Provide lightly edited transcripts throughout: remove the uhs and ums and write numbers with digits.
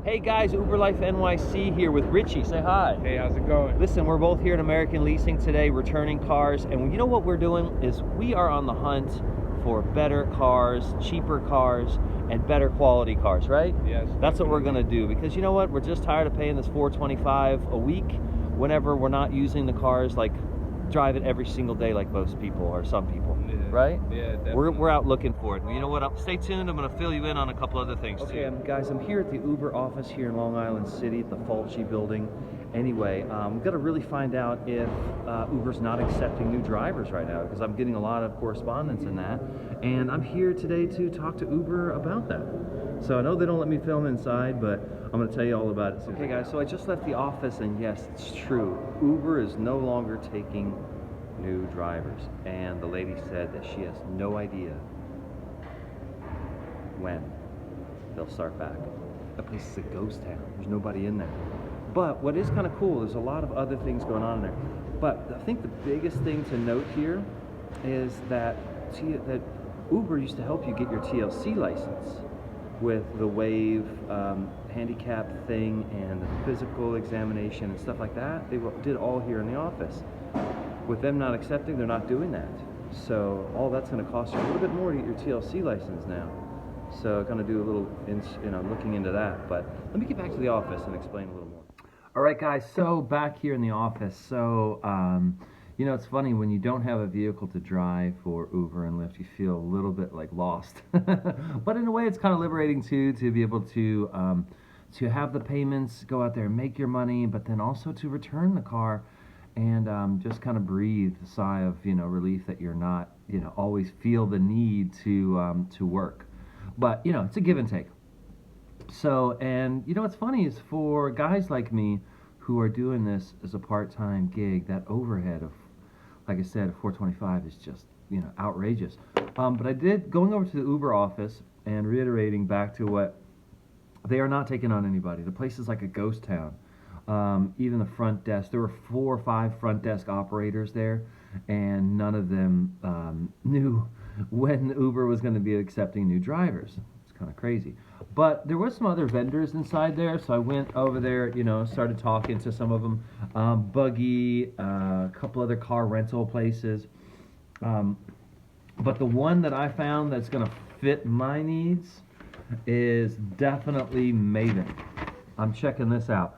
Hey guys, Uber Life NYC here with Richie. Say hi. Hey, how's it going? Listen, we're both here at American Leasing today, returning cars, and you know what we're doing is we are on the hunt for better cars, cheaper cars, and better quality cars, right? Yes. That's what we're gonna do, because you know what? We're just tired of paying this $425 a week whenever we're not using the cars, like drive it every single day like most people or some people, right? Yeah, definitely. We're out looking for it. You know what? Stay tuned. I'm going to fill you in on a couple other things Okay, too. Guys, I'm here at the Uber office here in Long Island City at the Fulci building. Anyway, we've got to really find out if Uber's not accepting new drivers right now, because I'm getting a lot of correspondence in that. And I'm here today to talk to Uber about that. So I know they don't let me film inside, but I'm going to tell you all about it soon. Okay guys, so I just left the office, and yes, it's true. Uber is no longer taking new drivers, and the lady said that she has no idea when they'll start back. That place is a ghost town. There's nobody in there. But what is kind of cool, there's a lot of other things going on in there. But I think the biggest thing to note here is that Uber used to help you get your TLC license with the Wave handicap thing and the physical examination and stuff like that. They did all here in the office. With them not accepting, they're not doing that. So all that's going to cost you a little bit more to get your TLC license now. So I'm going to do a little, looking into that. But let me get back to the office and explain a little more. All right, guys. So back here in the office. So it's funny when you don't have a vehicle to drive for Uber and Lyft, you feel a little bit like lost. But in a way, it's kind of liberating too, to be able to have the payments, go out there and make your money, but then also to return the car and just kind of breathe a sigh of relief that you're not always feel the need to work. But it's a give and take. So, and what's funny is for guys like me who are doing this as a part-time gig, that overhead of, like I said, $425 is just outrageous. But I did, going over to the Uber office and reiterating back to what they are not taking on anybody. The place is like a ghost town. Even the front desk, there were 4 or 5 front desk operators there, and none of them knew when Uber was going to be accepting new drivers. It's kind of crazy. But there was some other vendors inside there, so I went over there, started talking to some of them. Buggy, a couple other car rental places. But the one that I found that's going to fit my needs is definitely Maven. I'm checking this out.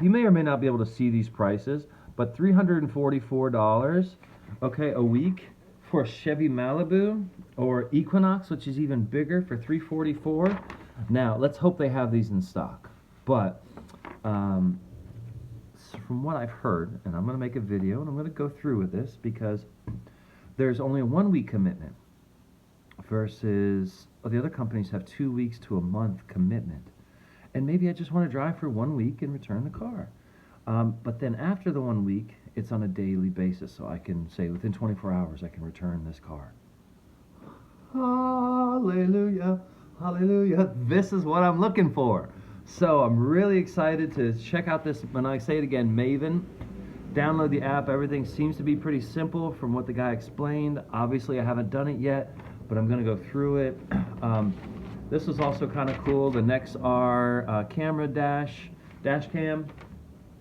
You may or may not be able to see these prices, but $344, okay, a week for a Chevy Malibu or Equinox, which is even bigger, for $344. Now, let's hope they have these in stock. But from what I've heard, and I'm going to make a video, and I'm going to go through with this because there's only a 1-week commitment versus the other companies have 2 weeks to a month commitment. And maybe I just want to drive for 1 week and return the car. But then after the 1 week, it's on a daily basis. So I can say within 24 hours, I can return this car. Hallelujah, hallelujah. This is what I'm looking for. So I'm really excited to check out this. When I say it again, Maven, download the app. Everything seems to be pretty simple from what the guy explained. Obviously, I haven't done it yet, but I'm going to go through it. This is also kind of cool. The Nexar camera dash cam.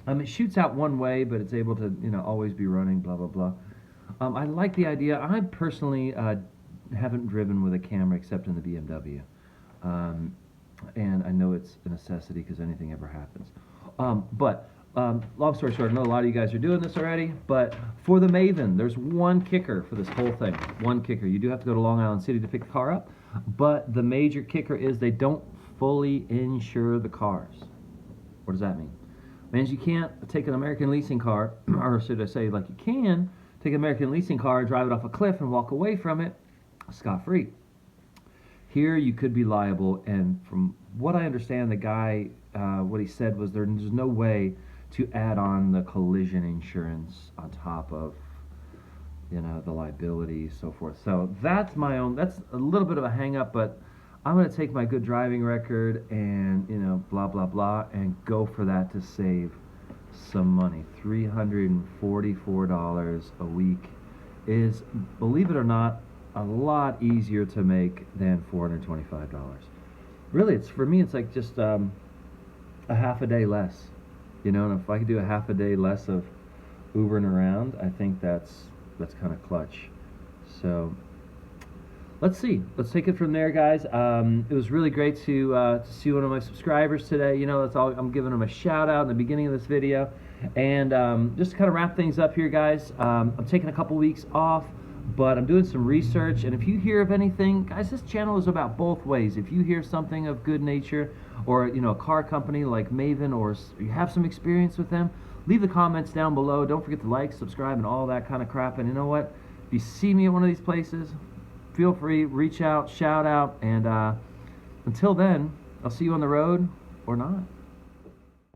It shoots out one way, but it's able to always be running. Blah blah blah. I like the idea. I personally haven't driven with a camera except in the BMW, and I know it's a necessity because anything ever happens. Long story short, I know a lot of you guys are doing this already, but for the Maven, there's one kicker for this whole thing. One kicker. You do have to go to Long Island City to pick the car up. But the major kicker is they don't fully insure the cars. What does that mean? It means you can't take an American leasing car, or should I say, like you can take an American leasing car, drive it off a cliff, and walk away from it scot-free. Here you could be liable, and from what I understand, the guy, what he said was there's no way to add on the collision insurance on top of the liability, so forth. So that's a little bit of a hang up, but I'm going to take my good driving record and, blah, blah, blah, and go for that to save some money. $344 a week is, believe it or not, a lot easier to make than $425. Really, for me, it's like just a half a day less, you know. And if I could do a half a day less of Ubering around, I think that's kind of clutch. So let's see. Let's take it from there, guys. It was really great to see one of my subscribers today. You know, that's all. I'm giving them a shout out in the beginning of this video. And just to kind of wrap things up here, guys, I'm taking a couple weeks off, but I'm doing some research. And if you hear of anything, guys, this channel is about both ways. If you hear something of good nature, or, you know, a car company like Maven, or you have some experience with them, leave the comments down below. Don't forget to like, subscribe, and all that kind of crap. And you know what? If you see me at one of these places, feel free, reach out, shout out, and until then, I'll see you on the road or not.